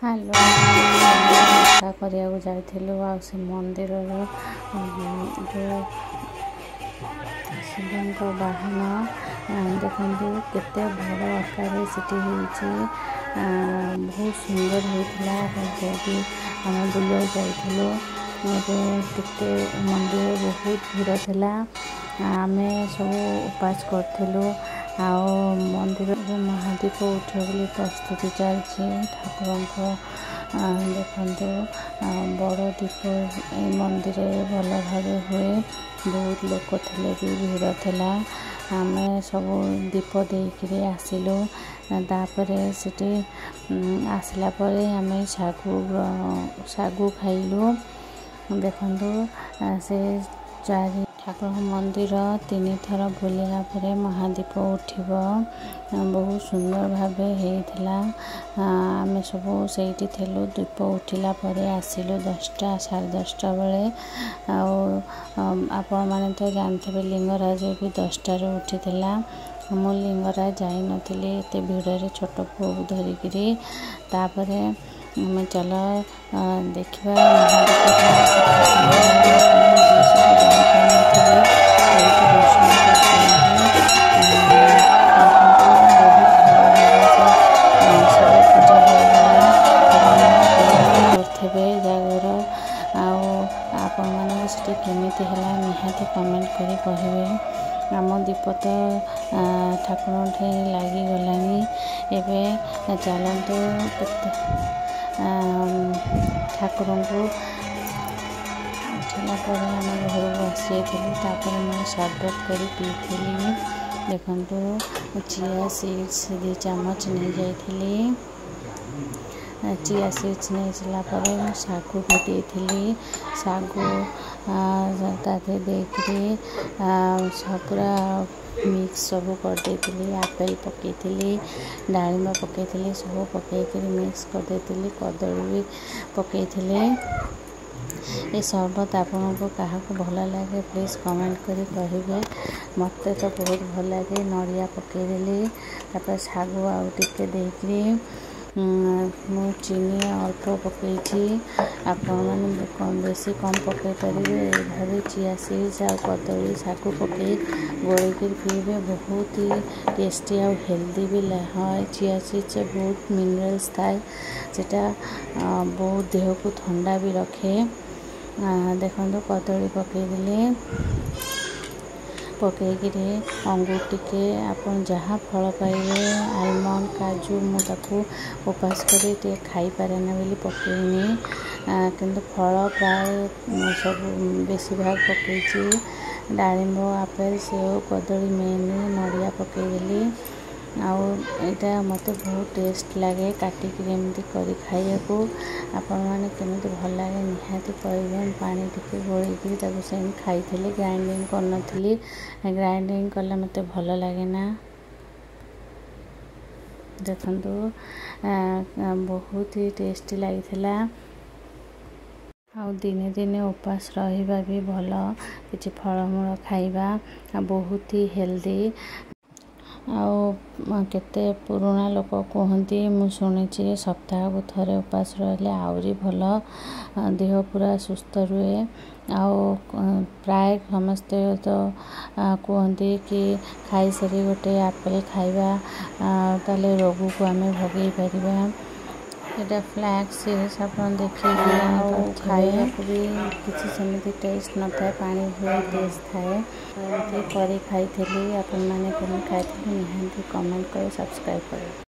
Hello ଦେଖା କରିବାକୁ ଯାଇଥିଲୁ ଆଉ ସେ ମନ୍ଦିରର ଯେଉଁ ଶିବଙ୍କ ବାହନ ଦେଖନ୍ତୁ କେତେ ବଡ଼ ଆକାରରେ ସେଠି ହେଇଛି। ବହୁତ ସୁନ୍ଦର ହେଇଥିଲା। ସେଇଠି ଆମେ ବୁଲିବାକୁ ଯାଇଥିଲୁ। ଏବେ କେତେ ମନ୍ଦିର ବହୁତ ଭିଡ଼ ଥିଲା। ଆମେ ସବୁ ଉପାସ କରିଥିଲୁ। ଆଉ ମନ୍ଦିରରେ ମହାଦୀପ ଉଠିବ ବୋଲି ପ୍ରସ୍ତୁତି ଚାଲିଛି। ଠାକୁରଙ୍କ ଦେଖନ୍ତୁ ବଡ଼ ଦୀପ ଏ ମନ୍ଦିରରେ ଭଲ ଭାବେ ହୁଏ। ବହୁତ ଲୋକ ଥିଲେ ବି ଭିଡ଼ ଥିଲା। ଆମେ ସବୁ ଦୀପ ଦେଇକରି ଆସିଲୁ। ତାପରେ ସେଠି ଆସିଲା ପରେ ଆମେ ଶାଗୁ ଖାଇଲୁ। ଦେଖନ୍ତୁ ସେ ଚାରି ଠାକୁରଙ୍କ ମନ୍ଦିର 3 ଥର ବୁଲିଲା ପରେ ମହାଦୀପ ଉଠିବ। ବହୁତ ସୁନ୍ଦର ଭାବେ ହେଇଥିଲା। ଆମେ ସବୁ ସେଇଠି ଥିଲୁ। ଦୀପ ଉଠିଲା ପରେ ଆସିଲୁ 10ଟା ସାଢ଼େ 10ଟା ବେଳେ। ଆଉ ଆପଣମାନେ ତ ଜାଣିଥିବେ ଲିଙ୍ଗରାଜ ବି 10ଟାରୁ ଉଠିଥିଲା। ମୁଁ ଲିଙ୍ଗରାଜ ଯାଇନଥିଲି ଏତେ ଭିଡ଼ରେ ଛୋଟ ପୁଅକୁ ଧରିକିରି। ତାପରେ ଆମେ ଚାଲ ଦେଖିବା ଯାଇପାରିନଥିବେ ସେଇଠି ଦର୍ଶନ କରିଥାନ୍ତୁ। ଦେଖନ୍ତୁ ବହୁତ ଭଲ ଭାବେ ସେ ଶିବ ପୂଜା ହେଇଗଲା। ଆପଣମାନେ ଉପଭୋଗ କରିଥିବେ ଜାଗର। ଆଉ ଆପଣମାନଙ୍କ ସେଠି କେମିତି ହେଲା ନିହାତି କମେଣ୍ଟ କରି କହିବେ। ଆମ ଦୀପ ତ ଠାକୁରଙ୍କଠି ଲାଗିଗଲାଣି। ଏବେ ଚାଲନ୍ତୁ ଠାକୁରଙ୍କୁ ଉଠିଲା ପରେ ଆମେ ଘରକୁ ଆସିଯାଇଥିଲୁ। ତାପରେ ମୁଁ ସର୍ବତ କରି ପିଇଥିଲି। ଦେଖନ୍ତୁ ଚିଆ ସିଡ୍ସ 2 ଚାମଚ ନେଇଯାଇଥିଲି। ଚିଆ ସିଡ୍ସ ନେଇସାରିଲା ପରେ ମୁଁ ଶାଗୁ ବି ଦେଇଥିଲି। ଶାଗୁ ତାଦେହରେ ଦେଇକରି ପୁରା ମିକ୍ସ ସବୁ କରିଦେଇଥିଲି। ଆପେଲ ପକାଇଥିଲି, ଡାଳିମ୍ବ ପକାଇଥିଲି, ସବୁ ପକାଇକରି ମିକ୍ସ କରିଦେଇଥିଲି। କଦଳୀ ବି ପକାଇଥିଲି। ଏ ସର୍ବତ ଆପଣଙ୍କୁ କାହାକୁ ଭଲ ଲାଗେ ପ୍ଲିଜ୍ କମେଣ୍ଟ କରି କହିବେ। ମୋତେ ତ ବହୁତ ଭଲ ଲାଗେ। ନଡ଼ିଆ ପକାଇଦେଲି। ତାପରେ ଶାଗୁ ଆଉ ଟିକେ ଦେଇକରି ମୁଁ ଚିନି ଅଳ୍ପ ପକାଇଛି। ଆପଣମାନେ ବେଶୀ କମ୍ ପକାଇ ପାରିବେ। ଏଇଭାବେ ଚିଆ ସିଡ୍ସ ଆଉ କଦଳୀ ଶାଗୁ ପକାଇ ଗୋଳେଇକରି ପିଇବେ। ବହୁତ ହି ଟେଷ୍ଟି ଆଉ ହେଲ୍ଦି ବି হয়। ଚିଆ ସିଡ୍ସରେ ବହୁତ ମିନେରାଲ୍ସ ଥାଏ। ସେଟା ବହୁତ ଦେହକୁ ଥଣ୍ଡା ବି ରଖେ। ଦେଖନ୍ତୁ କଦଳୀ ପକାଇଦେଲି। ପକାଇକରି ଅଙ୍ଗୁର ଟିକେ ଆପଣ ଯାହା ଫଳ ପାଇବେ ଆଲମଣ୍ଡ କାଜୁ ମୁଁ ତାକୁ ଉପାସ କରି ଟିକେ ଖାଇପାରେନା ବୋଲି ପକାଇନି। କିନ୍ତୁ ଫଳ ପ୍ରାୟ ସବୁ ବେଶୀ ଭାଗ ପକାଇଛି। ଡାଳିମ୍ବ ଆପେଲ ସେଓ କଦଳୀ ମେନ୍ ନଡ଼ିଆ ପକାଇଦେଲି। ଆଉ ଏଇଟା ମୋତେ ବହୁତ ଟେଷ୍ଟ ଲାଗେ କାଟିକିରି ଏମିତି କରି ଖାଇବାକୁ। ଆପଣମାନେ କେମିତି ଭଲ ଲାଗେ ନିହାତି କହିବେ। ପାଣି ଟିକେ ଗୋଳେଇକରି ତାକୁ ସେମିତି ଖାଇଥିଲି। ଗ୍ରାଇଣ୍ଡିଙ୍ଗ କରିନଥିଲି। ଗ୍ରାଇଣ୍ଡିଙ୍ଗ କଲେ ମୋତେ ଭଲ ଲାଗେନା। ଦେଖନ୍ତୁ ବହୁତ ହି ଟେଷ୍ଟି ଲାଗିଥିଲା। ଆଉ ଦିନେ ଦିନେ ଉପାସ ରହିବା ବି ଭଲ। କିଛି ଫଳମୂଳ ଖାଇବା ବହୁତ ହି ହେଲ୍ଦି। ଆଉ କେତେ ପୁରୁଣା ଲୋକ କୁହନ୍ତି ମୁଁ ଶୁଣିଛି ସପ୍ତାହକୁ ଥରେ ଉପାସ ରହିଲେ ଆହୁରି ଭଲ। ଦେହ ପୁରା ସୁସ୍ଥ ରୁହେ। ଆଉ ପ୍ରାୟ ସମସ୍ତେ ତ କୁହନ୍ତି କି ଖାଇସାରି ଗୋଟେ ଆପେଲ ଖାଇବା ତାହେଲେ ରୋଗକୁ ଆମେ ଭଗେଇ ପାରିବା। ଏଇଟା ଫ୍ଲାକ୍ସ ସିଡ୍ସ ଆପଣ ଦେଖିକି ଆଉ ଖାଇବାକୁ ବି କିଛି ସେମିତି ଟେଷ୍ଟ ନଥାଏ। ପାଣି ଭଳି ଟେଷ୍ଟ ଥାଏ। ଏମିତି କରି ଖାଇଥିଲି। ଆପଣମାନେ କେମିତି ଖାଇଥିଲେ ନିହାତି କମେଣ୍ଟ କରି ସବସ୍କ୍ରାଇବ୍ କରିବେ।